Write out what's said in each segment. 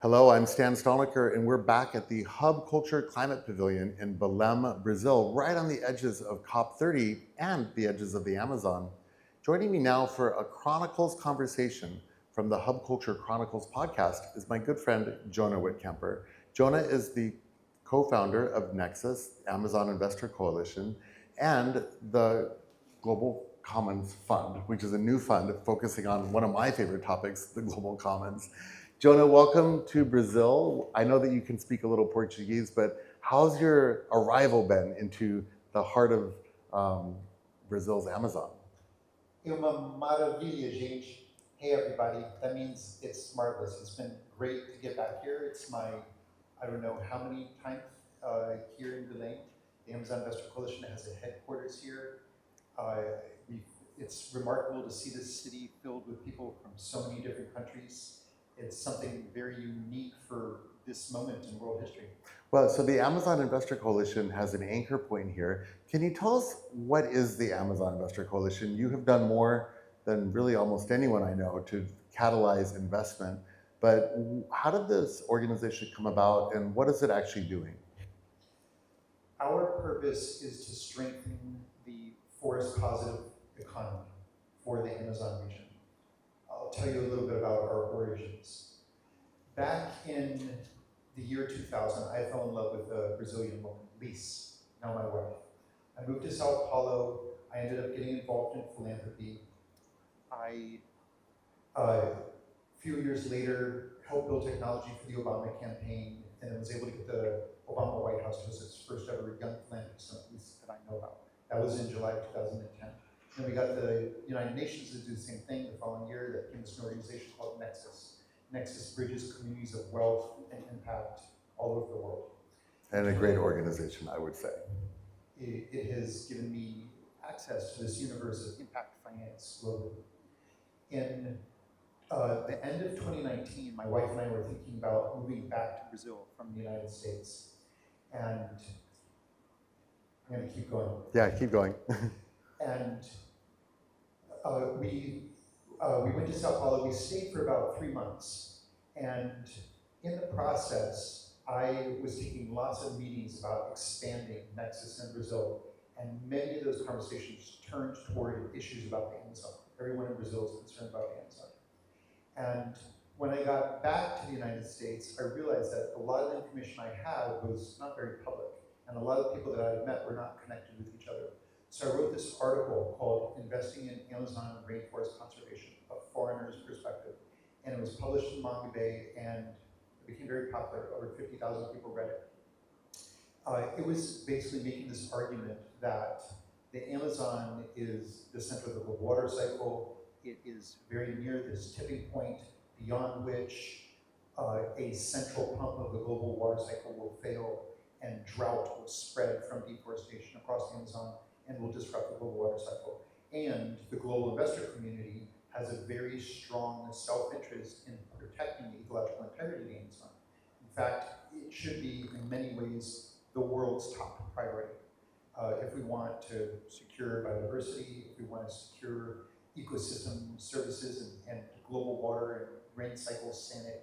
Hello, I'm Stan Stoliker, and we're back at the Hub Culture Climate Pavilion in Belém, Brazil, right on the edges of COP30 and the edges of the Amazon. Joining me now for a Chronicles conversation from the Hub Culture Chronicles podcast is my good friend, Jonah Wittkamper. Jonah is the co-founder of Nexus, Amazon Investor Coalition, and the Global Commons Fund, which is a new fund focusing on one of my favorite topics, the global commons. Jonah, welcome to Brazil. I know that you can speak a little Portuguese, but how's your arrival been into the heart of Brazil's Amazon? É uma maravilha, gente. Hey, everybody. That means it's marvelous. It's been great to get back here. It's my, I don't know how many times here in Belém. The Amazon Investor Coalition has a headquarters here. It's remarkable to see this city filled with people from so many different countries. It's something very unique for this moment in world history. Well, so the Amazon Investor Coalition has an anchor point here. Can you tell us what is the Amazon Investor Coalition? You have done more than really almost anyone I know to catalyze investment, but how did this organization come about and what is it actually doing? Our purpose is to strengthen the forest positive economy for the Amazon region. I'll tell you a little bit about our origins. Back in the year 2000, I fell in love with a Brazilian woman, Liz, now my wife. I moved to Sao Paulo. I ended up getting involved in philanthropy. A few years later, helped build technology for the Obama campaign, and was able to get the Obama White House to host its first ever Young Philanthropist Summit, at least that I know about. That was in July 2010. Then we got the United Nations to do the same thing the following year. That came to an organization called Nexus. Nexus bridges communities of wealth and impact all over the world. And a great organization, I would say. It has given me access to this universe of impact finance globally. In the end of 2019, my wife and I were thinking about moving back to Brazil from the United States. And I'm going to keep going. Yeah, keep going. And we went to Sao Paulo. We stayed for about 3 months. And in the process, I was taking lots of meetings about expanding Nexus in Brazil. And many of those conversations turned toward issues about the Amazon. Everyone in Brazil is concerned about the Amazon. And when I got back to the United States, I realized that a lot of the information I had was not very public. And a lot of the people that I had met were not connected with each other. So I wrote this article called Investing in Amazon Rainforest Conservation, A Foreigner's Perspective. And it was published in Manga Bay, and it became very popular. Over 50,000 people read it. It was basically making this argument that the Amazon is the center of the global water cycle. It is very near this tipping point beyond which a central pump of the global water cycle will fail and drought will spread from deforestation across the Amazon and will disrupt the global water cycle. And the global investor community has a very strong self-interest in protecting the ecological integrity of the Amazon. In fact, it should be in many ways the world's top priority. If we want to secure biodiversity, if we want to secure ecosystem services and global water and rain cycle sanity.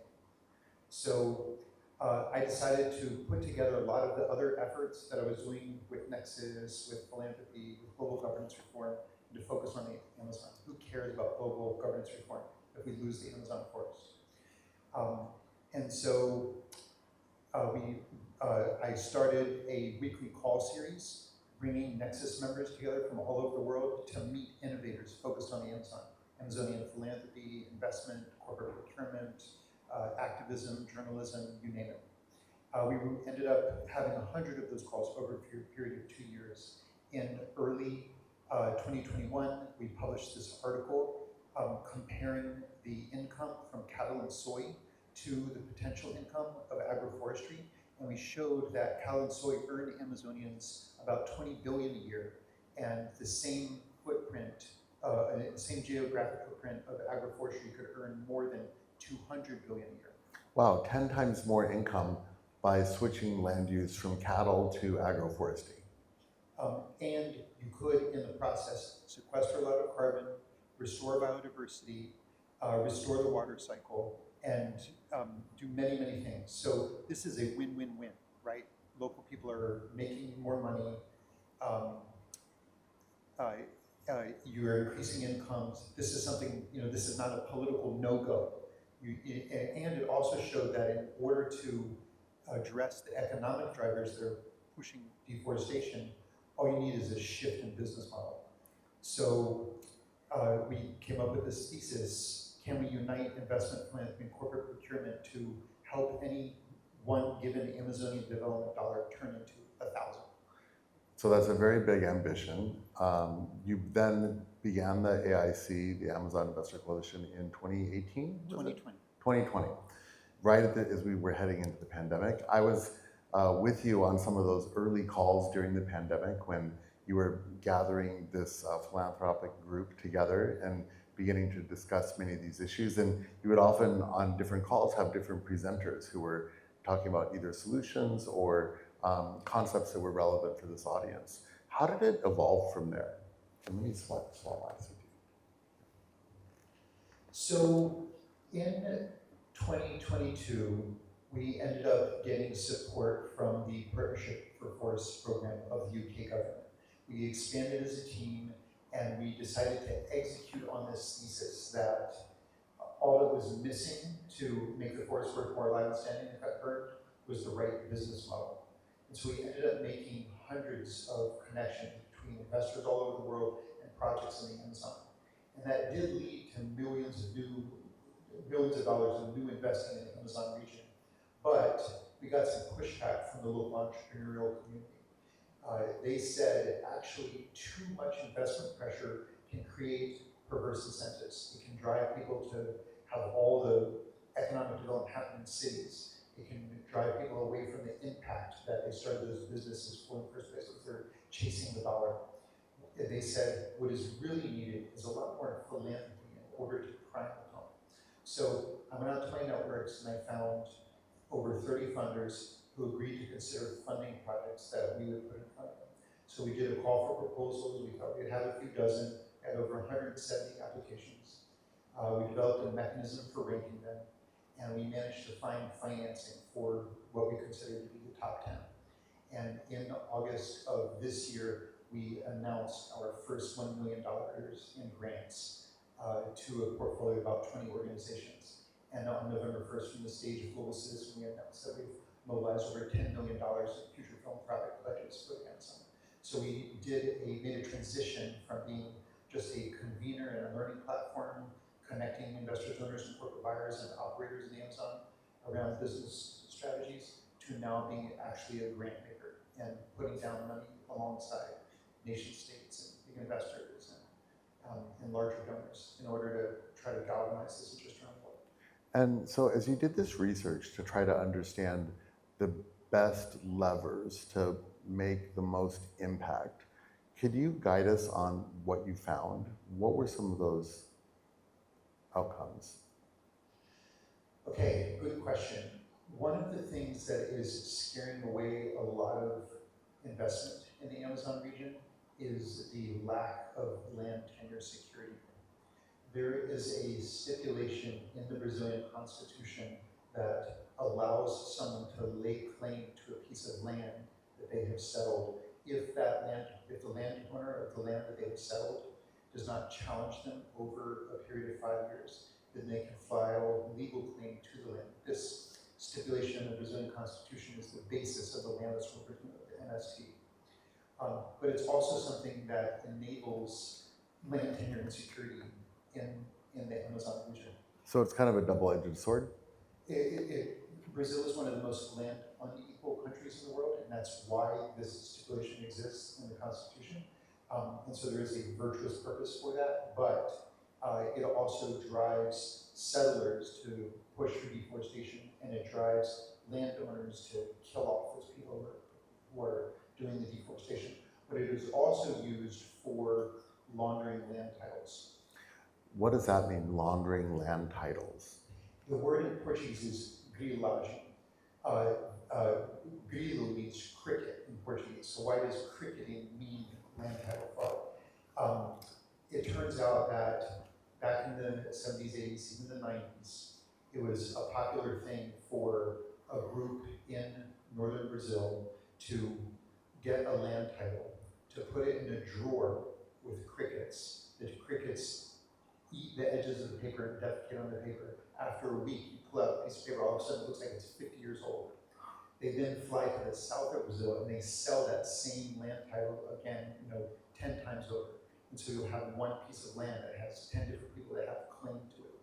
So I decided to put together a lot of the other efforts that I was doing with Nexus, with philanthropy, with global governance reform, and to focus on the Amazon. Who cares about global governance reform if we lose the Amazon forest? And so I started a weekly call series, bringing Nexus members together from all over the world to meet innovators focused on the Amazon. Amazonian philanthropy, investment, corporate procurement, activism, journalism, you name it. We ended up having 100 of those calls over a period of 2 years. In early 2021, we published this article comparing the income from cattle and soy to the potential income of agroforestry. And we showed that cattle and soy earn Amazonians about 20 billion a year, and the same footprint, the same geographic footprint of agroforestry could earn more than 200 billion a year. Wow, 10 times more income by switching land use from cattle to agroforestry. And you could, in the process, sequester a lot of carbon, restore biodiversity, restore the water cycle, and do many, many things. So this is a win-win-win, right? Local people are making more money. You're increasing incomes. This is something, this is not a political no-go. And it also showed that in order to address the economic drivers that are pushing deforestation, all you need is a shift in business model. So we came up with this thesis: can we unite investment, philanthropy, and corporate procurement to help any one given Amazonian development dollar turn into 1,000? So that's a very big ambition. You then began the AIC, the Amazon Investor Coalition, in 2018? 2020. 2020, right as we were heading into the pandemic. I was with you on some of those early calls during the pandemic when you were gathering this philanthropic group together and beginning to discuss many of these issues. And you would often, on different calls, have different presenters who were talking about either solutions or concepts that were relevant for this audience. How did it evolve from there? And let me swap lines with you. So in 2022, we ended up getting support from the Partnership for Forests program of the UK government. We expanded as a team, and we decided to execute on this thesis that all that was missing to make the forest work more alive and standing and cut burn was the right business model. And so we ended up making hundreds of connections between investors all over the world and projects in the Amazon. And that did lead to millions of dollars of new investing in the Amazon region. But we got some pushback from the local entrepreneurial community. They said, actually, too much investment pressure can create perverse incentives. It can drive people to have all the economic development happen in cities. It can drive people away from the impact that they started those businesses for in the first place, because they're chasing the dollar. They said, what is really needed is a lot more philanthropy in order to prime the pump. So I went out to my networks and I found over 30 funders who agreed to consider funding projects that we would put in front of them. So we did a call for proposals. We thought we'd have a few dozen, had over 170 applications. We developed a mechanism for ranking them, and we managed to find financing for what we consider to be the top 10. And in August of this year, we announced our first $1 million in grants to a portfolio of about 20 organizations. And on November 1st, from the stage of Global Citizen, we announced that we've mobilized over $10 million in future philanthropic pledges for the Amazon. So we made a transition from being just a convener and a learning platform, connecting investors, owners, and corporate buyers and operators in the Amazon around business strategies, to now being actually a grant maker and putting down money alongside nation states and big investors and larger donors in order to try to galvanize this interest around the world. And so as you did this research to try to understand the best levers to make the most impact, could you guide us on what you found? What were some of those outcomes? Okay, good question. One of the things that is scaring away a lot of investment in the Amazon region is the lack of land tenure security. There is a stipulation in the Brazilian constitution that allows someone to lay claim to a piece of land that they have settled if the landowner of the land that they have settled does not challenge them over a period of 5 years, then they can file legal claim to the land. This stipulation in the Brazilian constitution is the basis of the land that's represented with the MST. But it's also something that enables land tenure and security in the Amazon region. So it's kind of a double-edged sword? Brazil is one of the most land unequal countries in the world, and that's why this stipulation exists in the Constitution. And so there is a virtuous purpose for that, but it also drives settlers to push for deforestation, and it drives landowners to kill off those people who are doing the deforestation. But it is also used for laundering land titles. What does that mean, laundering land titles? The word in Portuguese is grilagem. Grilo means cricket in Portuguese. So why does cricketing mean land title fraud? It turns out that back in the 70s, 80s, even the 90s, it was a popular thing for a group in northern Brazil to get a land title, to put it in a drawer with crickets. The crickets eat the edges of the paper and defecate on the paper. After a week, you pull out a piece of paper, all of a sudden it looks like it's 50 years old. They then fly to the south of Brazil and they sell that same land title again, 10 times over. And so you'll have one piece of land that has 10 different people that have claim to it.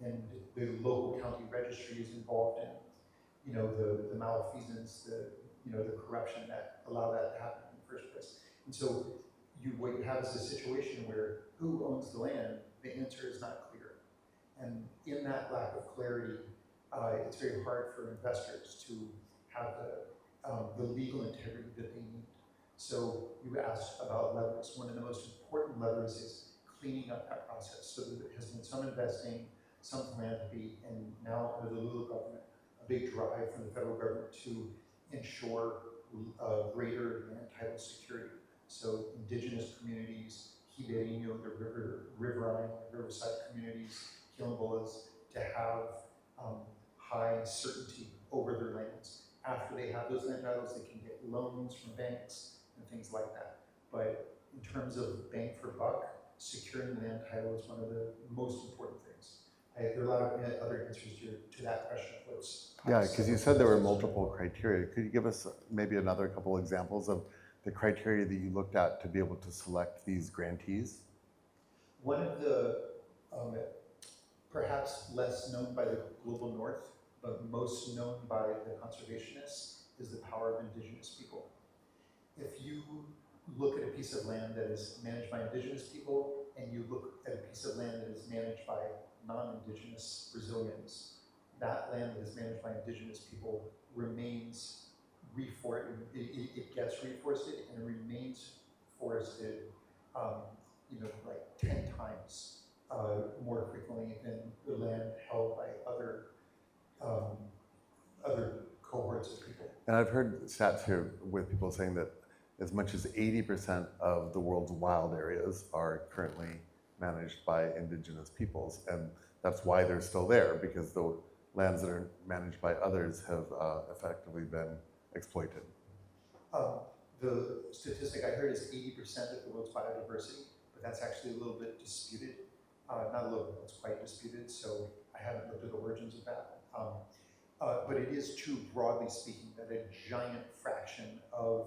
And the local county registry is involved in, the malfeasance, the corruption that allow that to happen in the first place. And so what you have is a situation where who owns the land, the answer is not clear. And in that lack of clarity, it's very hard for investors to have the legal integrity that they need. So you asked about levers. One of the most important levers is cleaning up that process. So there has been some investing, some philanthropy, and now under the Lula government, a big drive from the federal government to ensure greater land title security. So indigenous communities, Ribeirinho, the riverine, riverside communities, quilombolas, to have high certainty over their lands. After they have those land titles, they can get loans from banks and things like that. But in terms of bang for buck, securing land title is one of the most important things. There are a lot of other answers to that question. Yeah, because you said there were multiple criteria. Could you give us maybe another couple examples of the criteria that you looked at to be able to select these grantees? One of the perhaps less known by the global north, but most known by the conservationists, is the power of indigenous people. If you look at a piece of land that is managed by indigenous people, and you look at a piece of land that is managed by non-indigenous Brazilians, that land that is managed by indigenous people remains it gets reforested and it remains forested, like 10 times more frequently than the land held by other cohorts of people. And I've heard stats here with people saying that as much as 80% of the world's wild areas are currently managed by indigenous peoples, and that's why they're still there, because the lands that are managed by others have effectively been exploited. The statistic I heard is 80% of the world's biodiversity, but that's actually a little bit disputed. Not a little bit, it's quite disputed, so I haven't looked at the origins of that. But it is true, broadly speaking, that a giant fraction of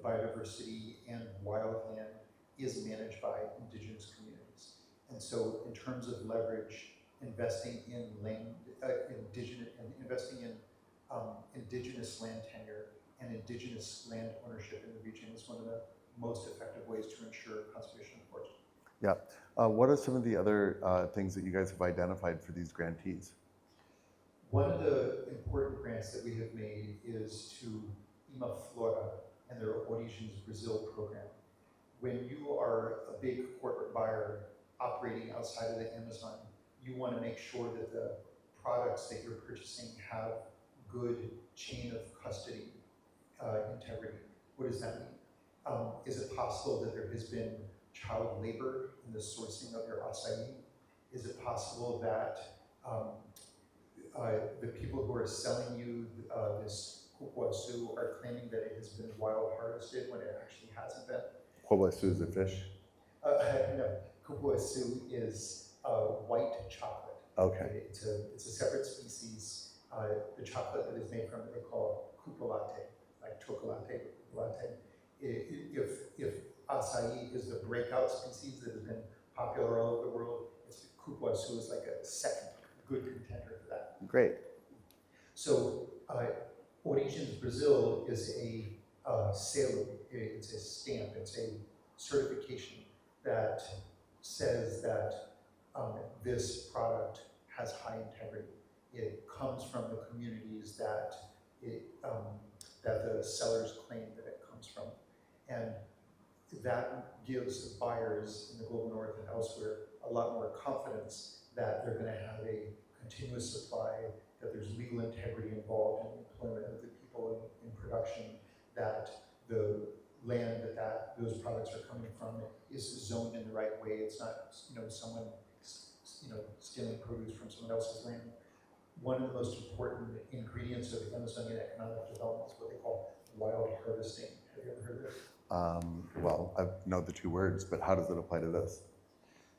biodiversity and wildland is managed by indigenous communities. And so in terms of leverage, investing in investing in indigenous land tenure and indigenous land ownership in the region is one of the most effective ways to ensure conservation of forest. Yeah. What are some of the other things that you guys have identified for these grantees? One of the important grants that we have made is to Imaflora and their Origens Brazil program. When you are a big corporate buyer operating outside of the Amazon, you want to make sure that the products that you're purchasing have good chain of custody integrity. What does that mean? Is it possible that there has been child labor in the sourcing of your acai? Is it possible that the people who are selling you this cupuaçu are claiming that it has been wild harvested when it actually hasn't been? Cupuaçu is a fish? No, cupuaçu is white chocolate. Okay. It's a separate species. The chocolate that is made from it they call cupolate, like chocolate. If acai is the breakout species that has been popular all over the world, cupuaçu is like a second good contender for that. Great. So Origens Brazil is a selo, it's a stamp, it's a certification that says that this product has high integrity. It comes from the communities that the sellers claim that it comes from. And that gives buyers in the global north and elsewhere a lot more confidence that they're going to have a continuous supply, that there's legal integrity involved in the employment of the people in production, that the land that those products are coming from is zoned in the right way. It's not someone stealing produce from someone else's land. one of the most important ingredients of Amazonian economic development is what they call wild harvesting. Have you ever heard of it? Well, I know the two words, but how does it apply to this?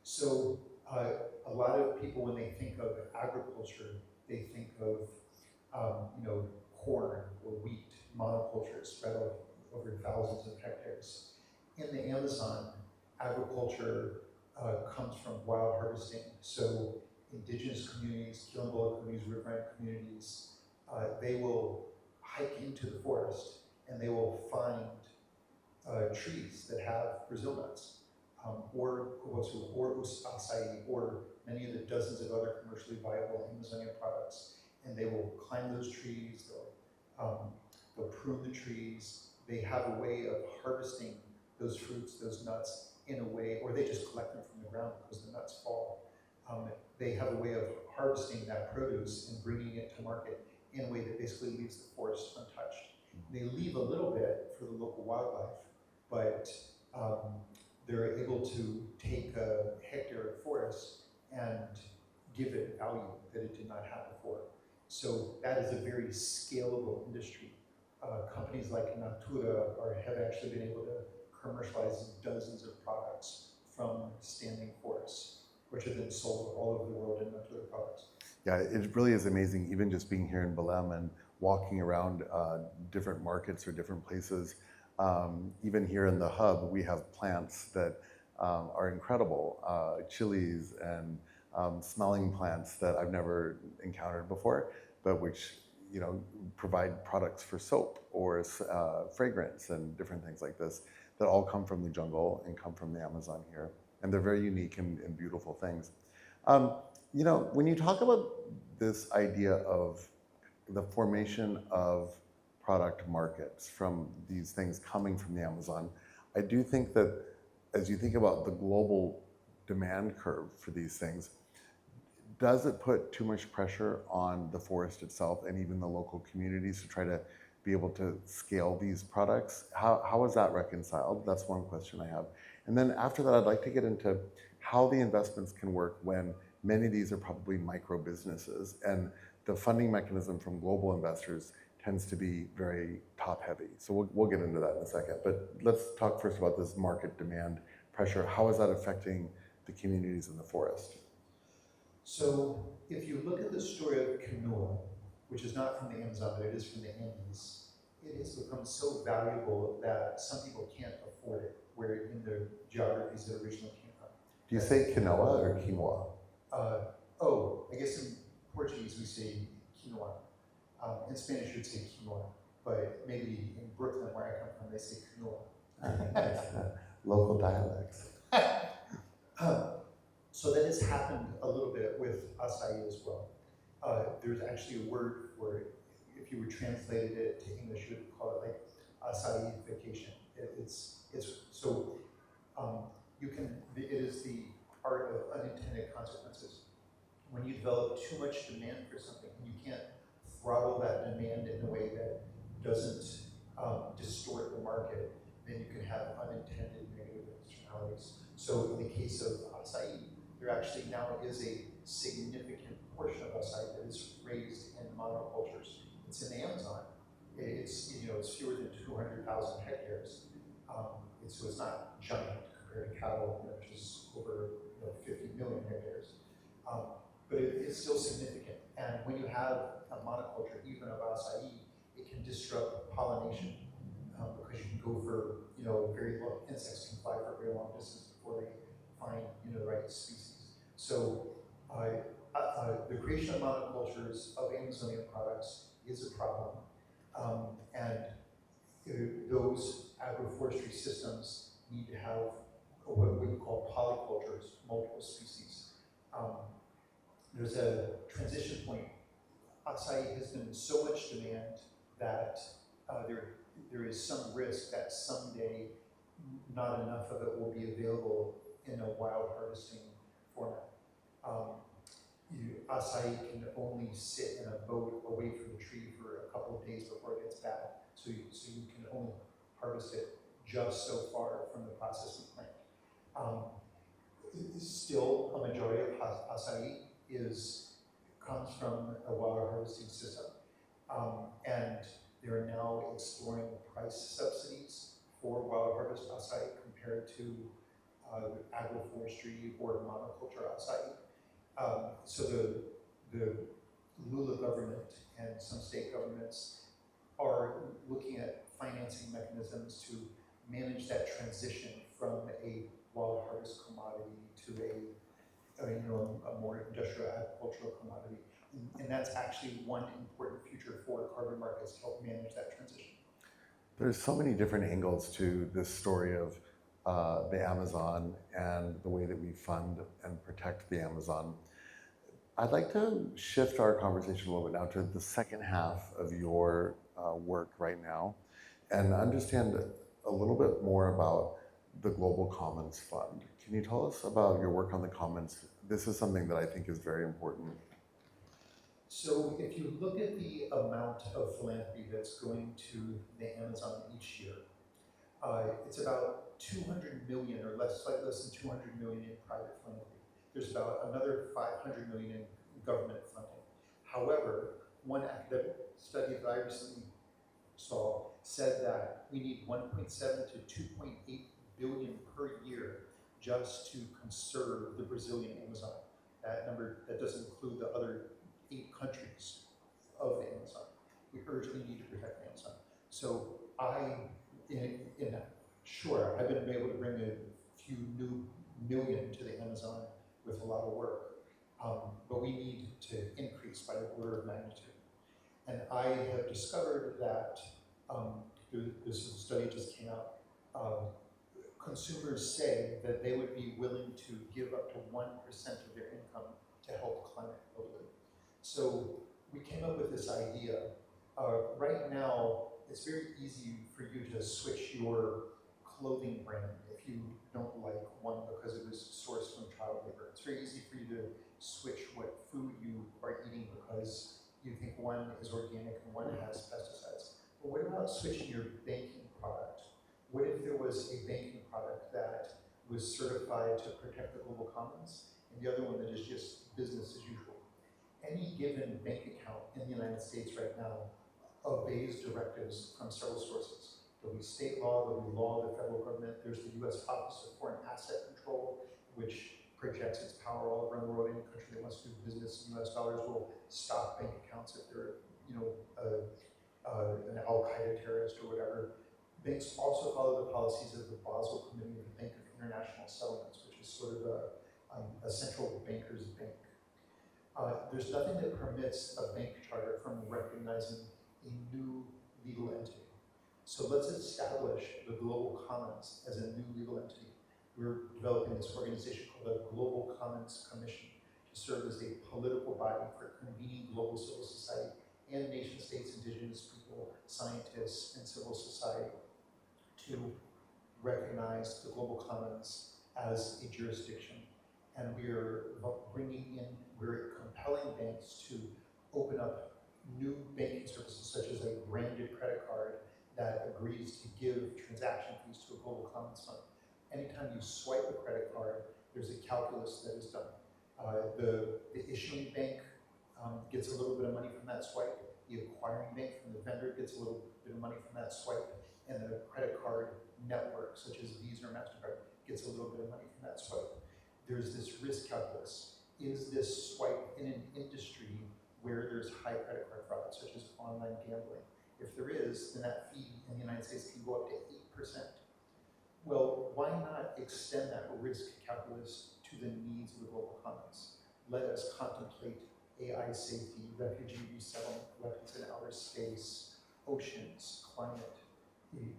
So a lot of people, when they think of agriculture, they think of corn or wheat, monoculture spread over thousands of hectares. In the Amazon, agriculture comes from wild harvesting. So indigenous communities, Quilombola communities, riverine communities, they will hike into the forest and they will find trees that have Brazil nuts, or cupuaçu, or acai, or many of the dozens of other commercially viable Amazonian products. And they will climb those trees, they'll prune the trees. They have a way of harvesting those fruits, those nuts, in a way, or they just collect them from the ground because the nuts fall. They have a way of harvesting that produce and bringing it to market in a way that basically leaves the forest untouched. They leave a little bit for the local wildlife, but they're able to take a hectare of forest and give it value that it did not have before. So that is a very scalable industry. Companies like Natura have actually been able to commercialize dozens of products from standing forests, which have been sold all over the world in Natura products. Yeah, it really is amazing, even just being here in Belém and walking around different markets or different places. Even here in the hub, we have plants that are incredible, chilies and smelling plants that I've never encountered before, but which provide products for soap or fragrance and different things like this that all come from the jungle and come from the Amazon here. And they're very unique and beautiful things. When you talk about this idea of the formation of product markets from these things coming from the Amazon, I do think that as you think about the global demand curve for these things, does it put too much pressure on the forest itself and even the local communities to try to be able to scale these products? How is that reconciled? That's one question I have. And then after that, I'd like to get into how the investments can work when many of these are probably micro businesses and the funding mechanism from global investors tends to be very top heavy. So we'll get into that in a second. But let's talk first about this market demand pressure. How is that affecting the communities in the forest? So if you look at the story of quinoa, which is not from the Amazon, but it is from the Andes, it has become so valuable that some people can't afford it, where in the geographies that originally came from. Do you say quinoa or quinoa? I guess in Portuguese we say quinoa. In Spanish you'd say quinoa, but maybe in Brooklyn, where I come from, they say quinoa. Local dialects. So that has happened a little bit with acai as well. There's actually a word for it. If you were translated it to English, you would call it like acaiification. It is the art of unintended consequences. When you develop too much demand for something, and you can't throttle that demand in a way that doesn't distort the market, then you can have unintended negative externalities. So in the case of acai, there actually now is a significant portion of acai that is raised in monocultures. It's in the Amazon. It's fewer than 200,000 hectares. So it's not giant compared to cattle, which is over 50 million hectares. But it's still significant. And when you have a monoculture, even of acai, it can disrupt pollination because you can go for very long, insects can fly for a very long distance before they find the right species. So the creation of monocultures of Amazonian products is a problem, and those agroforestry systems need to have what we call polycultures, multiple species. There's a transition point. Acai has been so much demand that there is some risk that someday not enough of it will be available in a wild harvesting format. Acai can only sit in a boat away from the tree for a couple of days before it gets bad. So you can only harvest it just so far from the processing plant. Still, a majority of acai comes from a water harvesting system. And they're now exploring price subsidies for wild harvest acai compared to agroforestry or monoculture acai. So the Lula government and some state governments are looking at financing mechanisms to manage that transition from a wild harvest commodity to a more industrial agricultural commodity. And that's actually one important future for carbon markets to help manage that transition. There's so many different angles to this story of the Amazon and the way that we fund and protect the Amazon. I'd like to shift our conversation a little bit now to the second half of your work right now and understand a little bit more about the Global Commons Fund. Can you tell us about your work on the Commons? This is something that I think is very important. So if you look at the amount of philanthropy that's going to the Amazon each year, it's about 200 million or slightly less than 200 million in private philanthropy. There's about another 500 million in government funding. However, one academic study that I recently saw said that we need 1.7 to 2.8 billion per year just to conserve the Brazilian Amazon. That number, that doesn't include the other 8 countries of the Amazon. We urgently need to protect the Amazon. So sure, I've been able to bring a few new million to the Amazon with a lot of work, but we need to increase by an order of magnitude. And I have discovered that, this is a study just came out, consumers say that they would be willing to give up to 1% of their income to help climate globally. So we came up with this idea. Right now, it's very easy for you to switch your clothing brand if you don't like one because it was sourced from child labor. It's very easy for you to switch what food you are eating because you think one is organic and one has pesticides. But what about switching your banking product? What if there was a banking product that was certified to protect the global commons and the other one that is just business as usual? Any given bank account in the United States right now obeys directives from several sources. There'll be state law, there'll be law of the federal government. There's the U.S. Office of Foreign Asset Control, which projects its power all around the world. Any country that wants to do business in U.S. dollars will stop bank accounts if they're, an Al-Qaeda terrorist or whatever. Banks also follow the policies of the Basel Committee of the Bank of International Settlements, which is sort of a central banker's bank. There's nothing that permits a bank charter from recognizing a new legal entity. So let's establish the Global Commons as a new legal entity. We're developing this organization called the Global Commons Commission to serve as a political body for convening global civil society and nation states, indigenous people, scientists, and civil society to recognize the Global Commons as a jurisdiction. And we're compelling banks to open up new banking services such as a branded credit card that agrees to give transaction fees to a Global Commons fund. Anytime you swipe a credit card, there's a calculus that is done. The issuing bank gets a little bit of money from that swipe. The acquiring bank from the vendor gets a little bit of money from that swipe. And the credit card network, such as Visa or MasterCard, gets a little bit of money from that swipe. There's this risk calculus. Is this swipe in an industry where there's high credit card fraud, such as online gambling? If there is, then that fee in the United States can go up to 8%. Well, why not extend that risk calculus to the needs of the global commons? Let us contemplate AI safety, refugee resettlement, weapons in outer space, oceans, climate,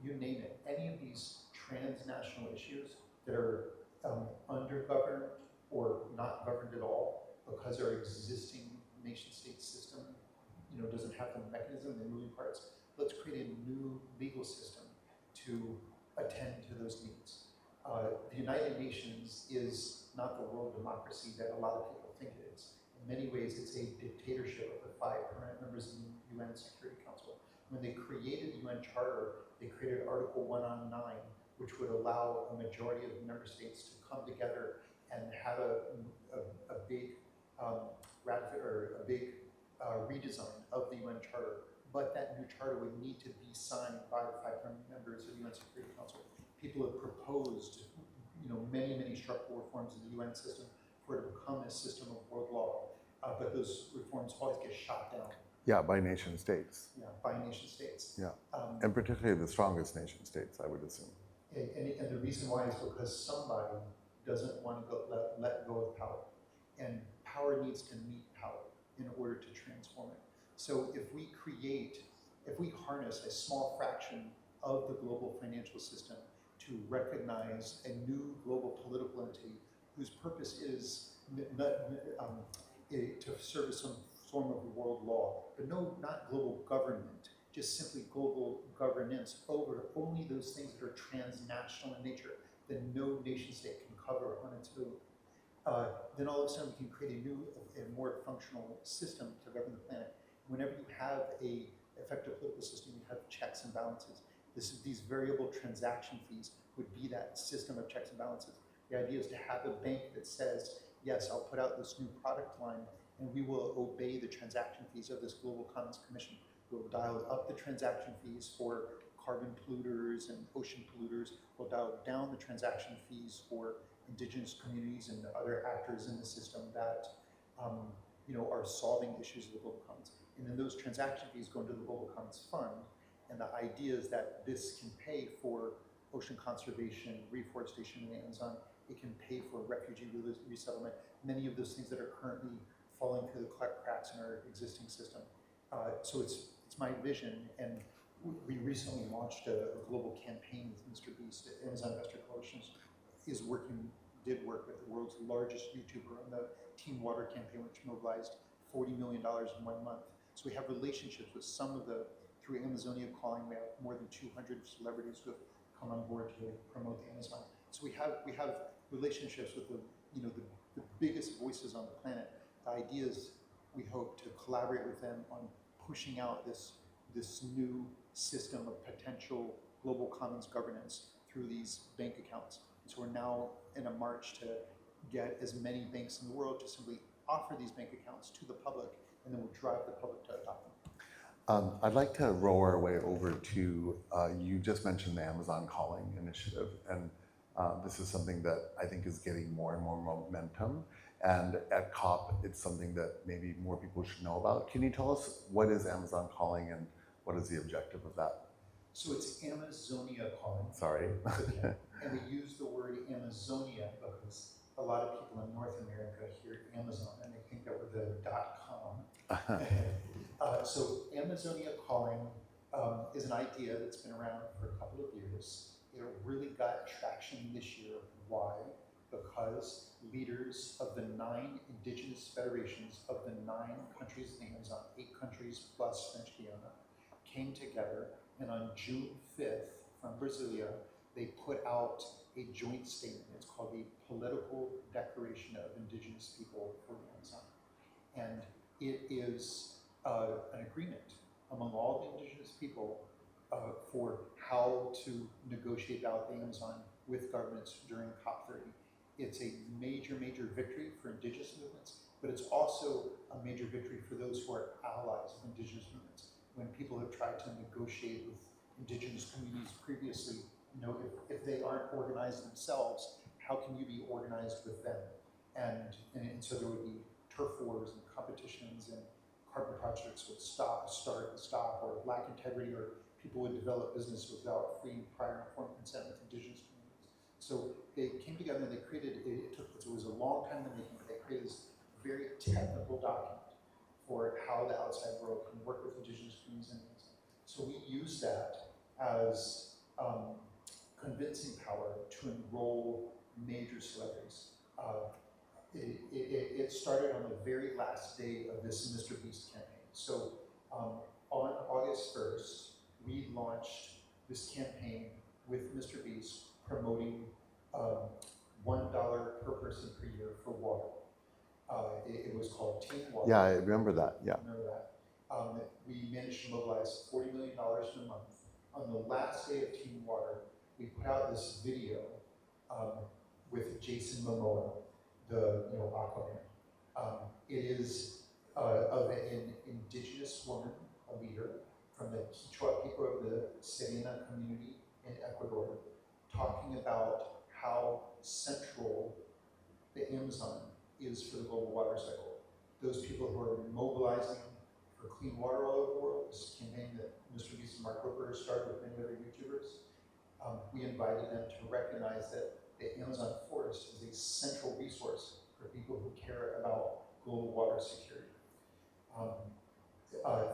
you name it. Any of these transnational issues that are undergoverned or not governed at all because our existing nation-state system doesn't have the mechanism, the moving parts. Let's create a new legal system to attend to those needs. The United Nations is not the world democracy that a lot of people think it is. In many ways, it's a dictatorship of the 5 permanent members of the UN Security Council. When they created the UN Charter, they created Article 109, which would allow a majority of member states to come together and have a big a big redesign of the UN Charter, but that new charter would need to be signed by the 500 members of the UN Security Council. People have proposed, many structural reforms in the UN system for it to become a system of world law, but those reforms always get shot down. Yeah, by nation states. Yeah, by nation states. Yeah, and particularly the strongest nation states, I would assume. And the reason why is because somebody doesn't want to let go of power. And power needs to meet power in order to transform it. So if we harness a small fraction of the global financial system to recognize a new global political entity whose purpose is to serve as some form of world law, but no, not global government, just simply global governance over only those things that are transnational in nature that no nation state can cover on its own. Then all of a sudden we can create a more functional system to govern the planet. Whenever you have a effective political system, you have checks and balances. These variable transaction fees would be that system of checks and balances. The idea is to have a bank that says, yes, I'll put out this new product line and we will obey the transaction fees of this Global Commons Commission. We'll dial up the transaction fees for carbon polluters and ocean polluters. We'll dial down the transaction fees for indigenous communities and other actors in the system that are solving issues of the Global Commons. And then those transaction fees go into the Global Commons Fund. And the idea is that this can pay for ocean conservation, reforestation in the Amazon. It can pay for refugee resettlement, many of those things that are currently falling through the cracks in our existing system. So it's my vision, and we recently launched a global campaign with Mr. Beast. Amazon Investor Coalition did work with the world's largest YouTuber on the Team Water campaign, which mobilized $40 million in 1 month. So we have relationships with through Amazonia Calling, we have more than 200 celebrities who have come on board to promote the Amazon. So we have relationships with the biggest voices on the planet. The idea is we hope to collaborate with them on pushing out this new system of potential global commons governance through these bank accounts. So we're now in a march to get as many banks in the world to simply offer these bank accounts to the public, and then we'll drive the public to adopt them. I'd like to roll our way over to, you just mentioned the Amazon Calling initiative, and this is something that I think is getting more and more momentum. And at COP, it's something that maybe more people should know about. Can you tell us what is Amazon Calling and what is the objective of that? So it's Amazonia Calling. Sorry. Okay. And we use the word Amazonia because a lot of people in North America hear Amazon and they think that we're the .com. So Amazonia Calling is an idea that's been around for a couple of years. It really got traction this year. Why? Because leaders of the 9 indigenous federations of the 9 countries in the Amazon, 8 countries plus French Guiana, came together, and on June 5th from Brasilia, they put out a joint statement. It's called the Political Declaration of Indigenous People for the Amazon. And it is an agreement among all the indigenous people for how to negotiate out the Amazon with governments during COP30. It's a major victory for indigenous movements, but it's also a major victory for those who are allies of indigenous movements. When people have tried to negotiate with indigenous communities previously, if they aren't organized themselves, how can you be organized with them? And so there would be turf wars and competitions, and carbon projects would start and stop, or lack integrity, or people would develop business without free, prior, informed consent with indigenous communities. So they came together and they created, it was a long time in the making, but they created this very technical document for how the outside world can work with indigenous communities and things. So we use that as convincing power to enroll major celebrities. It started on the very last day of this Mr. Beast campaign. So on August 1st, we launched this campaign with Mr. Beast promoting $1 per person per year for water. It was called Team Water. Yeah, I remember that, yeah. Remember that. We managed to mobilize $40 million in a month. On the last day of Team Water, we put out this video with Jason Momoa, the Aquaman. It is of an indigenous woman, a leader, from the Quechua people of the Serena community in Ecuador, talking about how central the Amazon is for the global water cycle. Those people who are mobilizing for clean water all over the world, this campaign that Mr. Beast and Mark Roper started with many other YouTubers, we invited them to recognize that the Amazon forest is a central resource for people who care about global water security.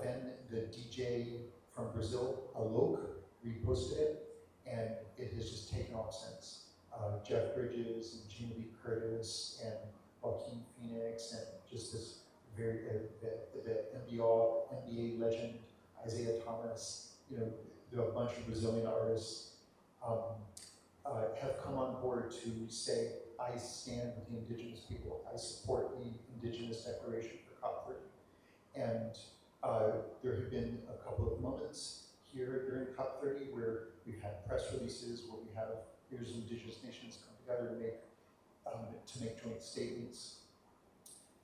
Then the DJ from Brazil, Alok, reposted it, and it has just taken off since. Jeff Bridges and Gina Lee Curtis and Joaquin Phoenix and just this very, the NBA legend, Isaiah Thomas, you know, a bunch of Brazilian artists have come on board to say, I stand with the indigenous people. I support the Indigenous Declaration for COP30. And there have been a couple of moments here during COP30 where we've had press releases, where we have leaders of indigenous nations come together to make joint statements.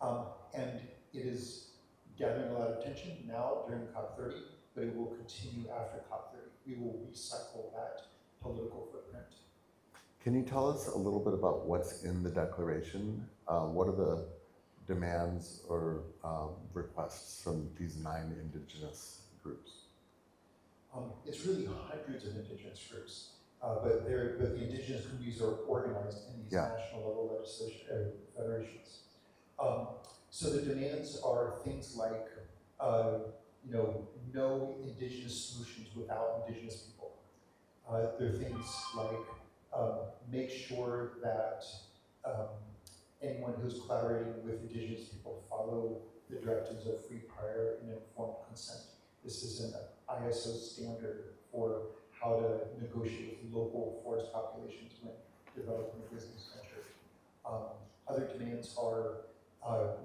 And it is gathering a lot of attention now during COP30, but it will continue after COP30. We will recycle that political footprint. Can you tell us a little bit about what's in the declaration? What are the demands or requests from these 9 indigenous groups? It's really hundreds of indigenous groups, but the indigenous communities are organized in these national level legislation federations. So the demands are things like, you know, no indigenous solutions without indigenous people. There are things like make sure that anyone who's collaborating with indigenous people follow the directives of free, prior, and informed consent. This is an ISO standard for how to negotiate with local forest populations when developing a business venture. Other demands are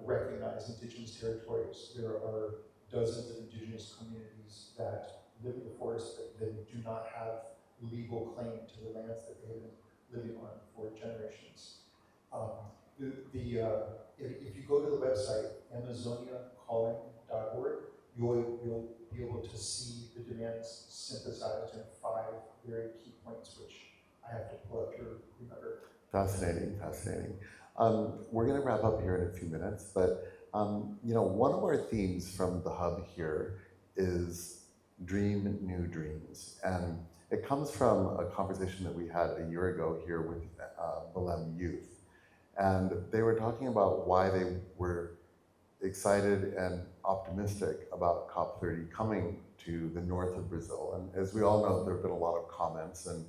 recognize indigenous territories. There are dozens of indigenous communities that live in the forest that do not have legal claim to the lands that they have been living on for generations. If you go to the website, amazoniacalling.org, you'll be able to see the demands synthesized in 5 very key points, which I have to pull up to remember. Fascinating, fascinating. We're going to wrap up here in a few minutes, but you know, one of our themes from the hub here is dream new dreams, and it comes from a conversation that we had a year ago here with Belém youth, and they were talking about why they were excited and optimistic about COP30 coming to the north of Brazil. And as we all know, there have been a lot of comments and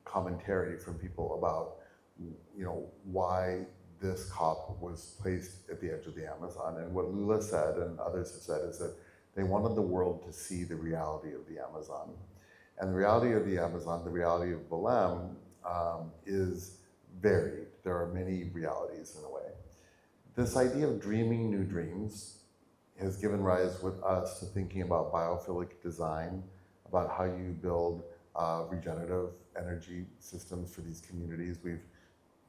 commentary from people about, you know, why this COP was placed at the edge of the Amazon. And what Lula said and others have said is that they wanted the world to see the reality of the Amazon. And the reality of the Amazon, the reality of Belém, is varied. There are many realities in a way. This idea of dreaming new dreams has given rise with us to thinking about biophilic design, about how you build regenerative energy systems for these communities. We've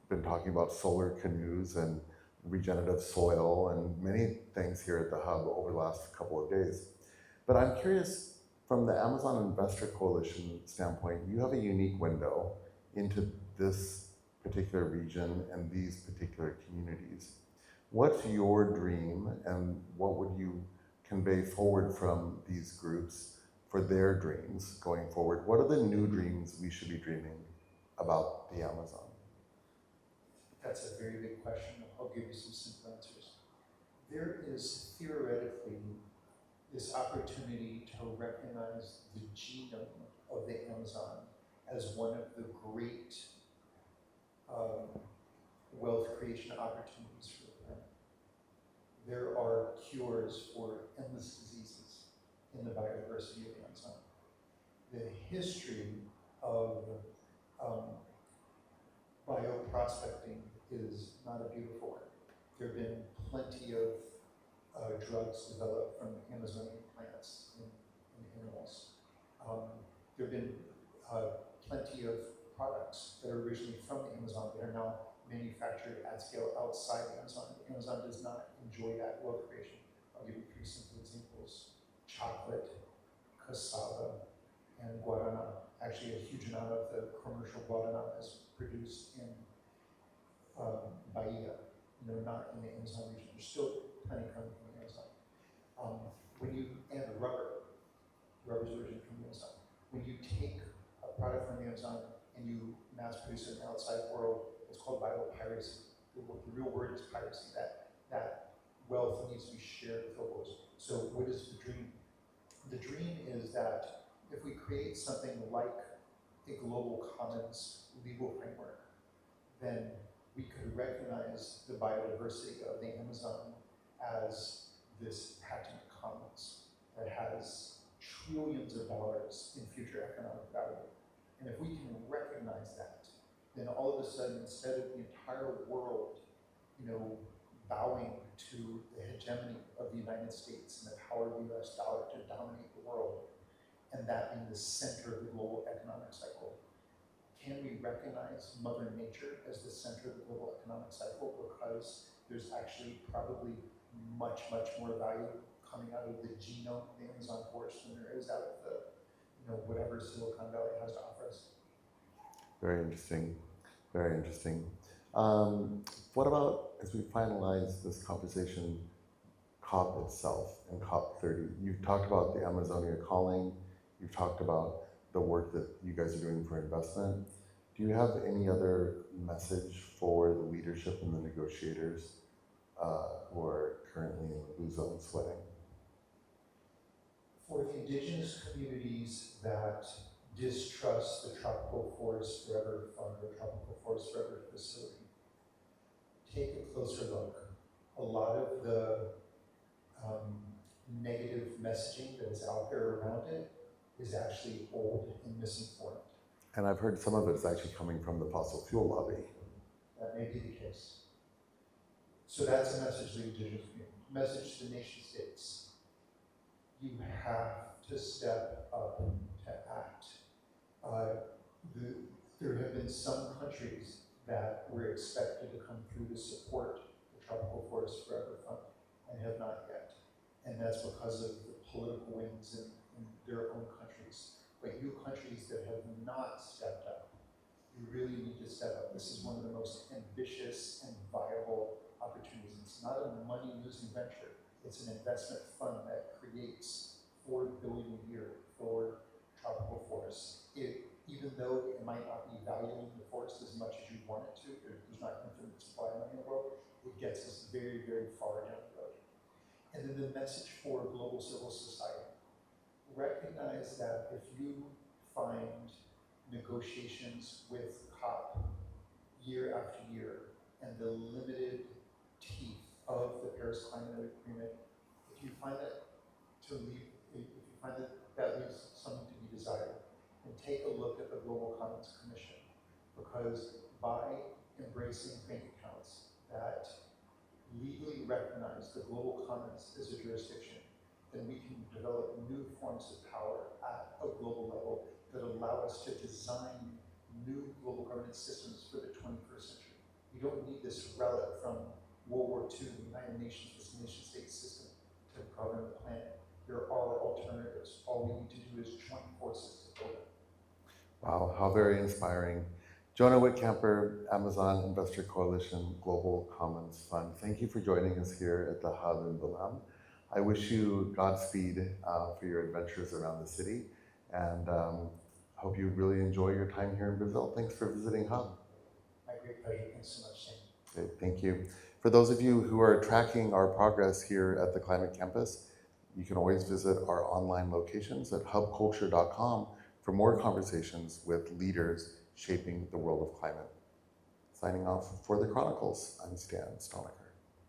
been talking about solar canoes and regenerative soil and many things here at the hub over the last couple of days. But I'm curious, from the Amazon Investor Coalition standpoint, you have a unique window into this particular region and these particular communities. What's your dream, and what would you convey forward from these groups for their dreams going forward? What are the new dreams we should be dreaming about the Amazon? That's a very big question. I'll give you some simple answers. There is theoretically this opportunity to recognize the genome of the Amazon as one of the great wealth creation opportunities for the planet. There are cures for endless diseases in the biodiversity of the Amazon. The history of bioprospecting is not a beautiful one. There have been plenty of drugs developed from Amazonian plants and animals. There have been plenty of products that are originally from the Amazon that are now manufactured at scale outside the Amazon. Amazon does not enjoy that wealth creation. I'll give you three simple examples: chocolate, cassava, and guarana. Actually, a huge amount of the commercial guarana is produced in Bahia, not in the Amazon region. There's still plenty coming from the Amazon. And rubber's originally from the Amazon. When you take a product from the Amazon and you mass produce it in the outside world, it's called biopiracy. The real word is piracy. That wealth needs to be shared with locals. So what is the dream? The dream is that if we create something like a global commons legal framework, then we could recognize the biodiversity of the Amazon as this patent commons that has trillions of dollars in future economic value. And if we can recognize that, then all of a sudden, instead of the entire world, bowing to the hegemony of the United States and the power of the US dollar to dominate the world, and that being the center of the global economic cycle, can we recognize Mother Nature as the center of the global economic cycle? Because there's actually probably much, much more value coming out of the genome of the Amazon forest than there is out of the, whatever Silicon Valley has to offer us. Very interesting, very interesting. What about, as we finalize this conversation, COP itself and COP30? You've talked about the Amazonia Calling, you've talked about the work that you guys are doing for investment. Do you have any other message for the leadership and the negotiators who are currently in the blue zone sweating? For the indigenous communities that distrust the Tropical Forest Forever Fund or Tropical Forest Forever facility, take a closer look. A lot of the negative messaging that is out there around it is actually old and misinformed. And I've heard some of it is actually coming from the fossil fuel lobby. That may be the case. So that's a message to the indigenous community. Message to the nation states. You have to step up to act. There have been some countries that were expected to come through to support the Tropical Forest Forever Fund and have not yet. And that's because of the political winds in their own countries. But you countries that have not stepped up, you really need to step up. This is one of the most ambitious and viable opportunities. It's not a money-losing venture. It's an investment fund that creates $4 billion a year for tropical forests. Even though it might not be valuing the forest as much as you want it to, there's not infinite supply of money in the world, it gets us very, very far down the road. And then the message for global civil society. Recognize that if you find negotiations with COP year after year and the limited teeth of the Paris Climate Agreement, if you find that that leaves something to be desired, and take a look at the Global Commons Commission, because by embracing bank accounts that legally recognize the Global Commons as a jurisdiction, then we can develop new forms of power at a global level that allow us to design new global governance systems for the 21st century. We don't need this relic from World War II, the United Nations, this nation-state system to govern the planet. There are alternatives. All we need to do is join forces to build it. Wow, how very inspiring. Jonah Wittkamper, Amazon Investor Coalition Global Commons Fund. Thank you for joining us here at the Hub in Belém. I wish you Godspeed for your adventures around the city, and hope you really enjoy your time here in Brazil. Thanks for visiting Hub. My great pleasure. Thanks so much, Shane. Great, thank you. For those of you who are tracking our progress here at the Climate Campus, you can always visit our online locations at hubculture.com for more conversations with leaders shaping the world of climate. Signing off for the Chronicles, I'm Stan Stoniker.